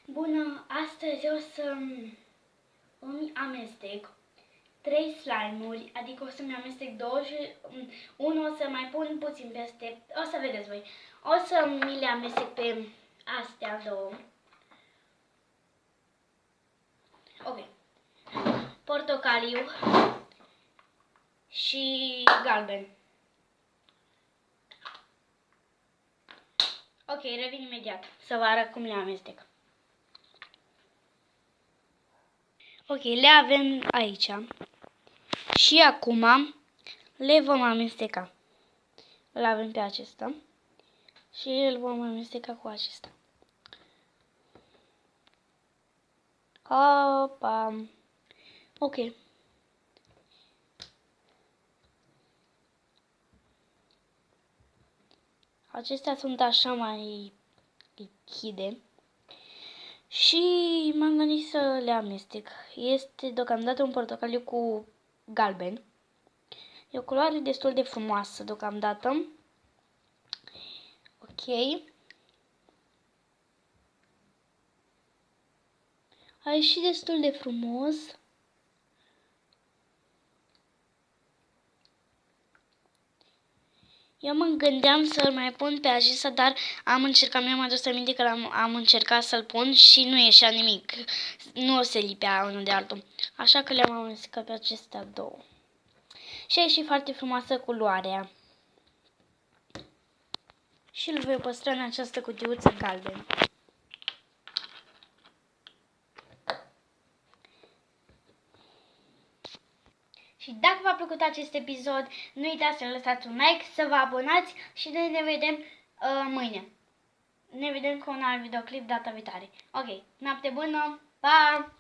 Bună, astăzi o să îmi amestec 3 slime-uri, adică o să-mi amestec 2 și unul o să mai pun puțin peste, o să vedeți voi. O să mi le amestec pe astea două. Ok. Portocaliu și galben. Ok, revin imediat să vă arăt cum le amestec. Ok, le avem aici. Și acum le vom amesteca. Îl avem pe acesta. Și îl vom amesteca cu acesta. Opa! Ok. Acestea sunt așa mai lichide. Și m-am gândit să le amestec. Este deocamdată un portocaliu cu galben. E o culoare destul de frumoasă deocamdată. Ok. A ieșit destul de frumos. Eu mă gândeam să-l mai pun pe acesta, dar am încercat, mi-am adus aminte că am încercat să-l pun și nu ieșea nimic. Nu se lipea unul de altul. Așa că le-am amestecat pe acestea două. Și a ieșit foarte frumoasă culoarea. Și îl voi păstra în această cutiuță galben. Și dacă v-a plăcut acest episod, nu uitați să lăsați un like, să vă abonați și noi ne vedem mâine. Ne vedem cu un alt videoclip data viitoare. Ok, noapte bună, pa!